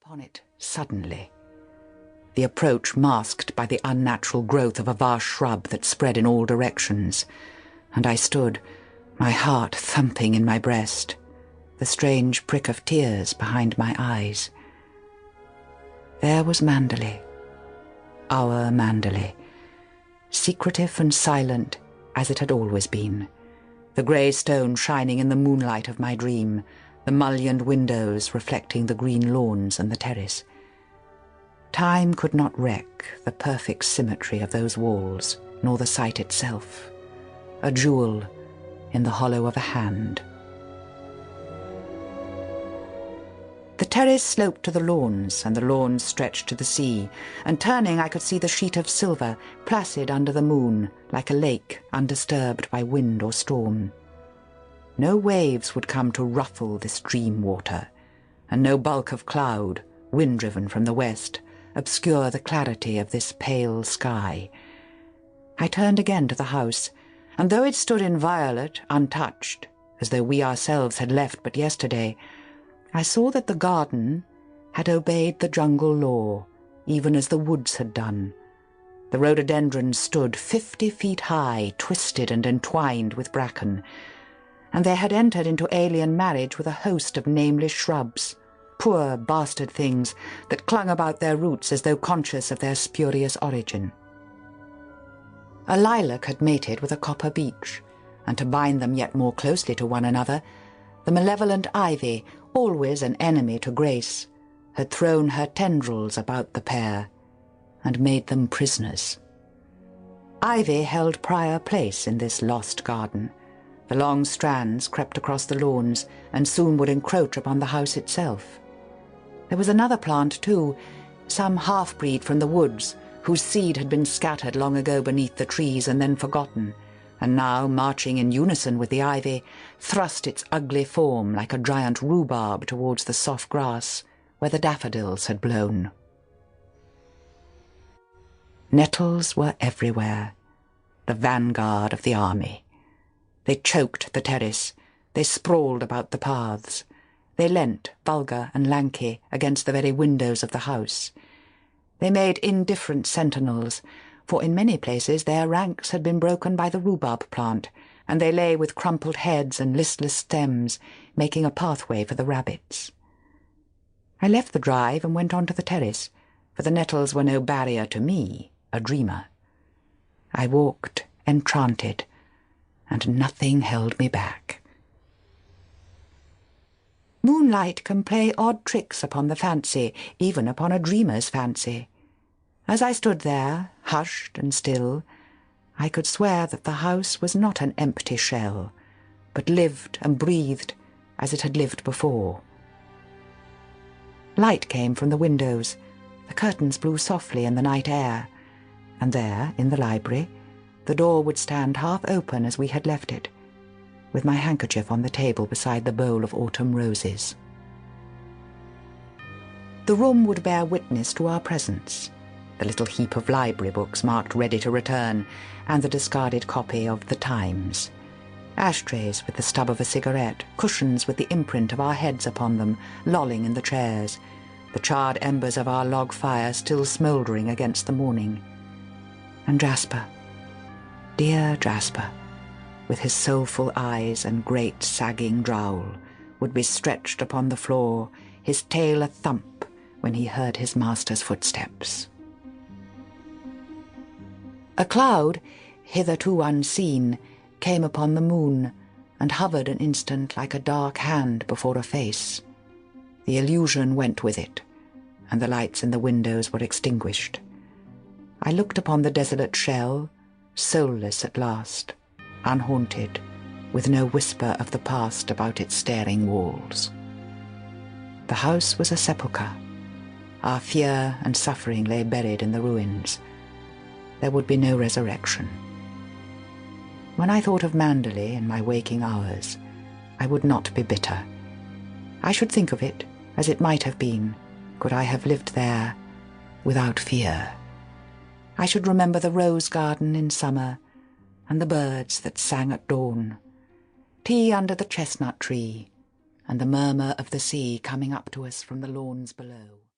upon it suddenly, the approach masked by the unnatural growth of a vast shrub that spread in all directions, and I stood, my heart thumping in my breast, the strange prick of tears behind my eyes. There was Manderley, our Manderley, secretive and silent as it had always been, the grey stone shining in the moonlight of my dream, the mullioned windows reflecting the green lawns and the terrace. Time could not wreck the perfect symmetry of those walls, nor the sight itself, a jewel in the hollow of a hand. The terrace sloped to the lawns, and the lawns stretched to the sea, and turning I could see the sheet of silver, placid under the moon, like a lake undisturbed by wind or storm. No waves would come to ruffle this dream water, and no bulk of cloud, wind-driven from the west, obscure the clarity of this pale sky. I turned again to the house, and though it stood inviolate, untouched, as though we ourselves had left but yesterday, I saw that the garden had obeyed the jungle law, even as the woods had done. The rhododendrons stood 50 feet high, twisted and entwined with bracken, and they had entered into alien marriage with a host of nameless shrubs, poor bastard things that clung about their roots as though conscious of their spurious origin. A lilac had mated with a copper beech, and to bind them yet more closely to one another, the malevolent ivy, always an enemy to grace, had thrown her tendrils about the pair and made them prisoners. Ivy held prior place in this lost garden. The long strands crept across the lawns and soon would encroach upon the house itself. There was another plant, too, some half-breed from the woods, whose seed had been scattered long ago beneath the trees and then forgotten, and now, marching in unison with the ivy, thrust its ugly form like a giant rhubarb towards the soft grass where the daffodils had blown. Nettles were everywhere, the vanguard of the army. They choked the terrace, they sprawled about the paths, they leant, vulgar and lanky, against the very windows of the house. They made indifferent sentinels, for in many places their ranks had been broken by the rhubarb plant, and they lay with crumpled heads and listless stems, making a pathway for the rabbits. I left the drive and went on to the terrace, for the nettles were no barrier to me, a dreamer. I walked, enchanted, and nothing held me back. Moonlight can play odd tricks upon the fancy, even upon a dreamer's fancy. As I stood there, hushed and still, I could swear that the house was not an empty shell, but lived and breathed as it had lived before. Light came from the windows, the curtains blew softly in the night air, and there, in the library, the door would stand half open as we had left it, with my handkerchief on the table beside the bowl of autumn roses. The room would bear witness to our presence, the little heap of library books marked ready to return, and the discarded copy of The Times. Ashtrays with the stub of a cigarette, cushions with the imprint of our heads upon them, lolling in the chairs, the charred embers of our log fire still smouldering against the morning. And Jasper, dear Jasper, with his soulful eyes and great sagging jowl, would be stretched upon the floor, his tail a thump when he heard his master's footsteps. A cloud, hitherto unseen, came upon the moon and hovered an instant like a dark hand before a face. The illusion went with it, and the lights in the windows were extinguished. I looked upon the desolate shell, soulless at last, unhaunted, with no whisper of the past about its staring walls. The house was a sepulchre. Our fear and suffering lay buried in the ruins. There would be no resurrection. When I thought of Manderley in my waking hours, I would not be bitter. I should think of it as it might have been, could I have lived there without fear. I should remember the rose garden in summer, and the birds that sang at dawn, tea under the chestnut tree, and the murmur of the sea coming up to us from the lawns below.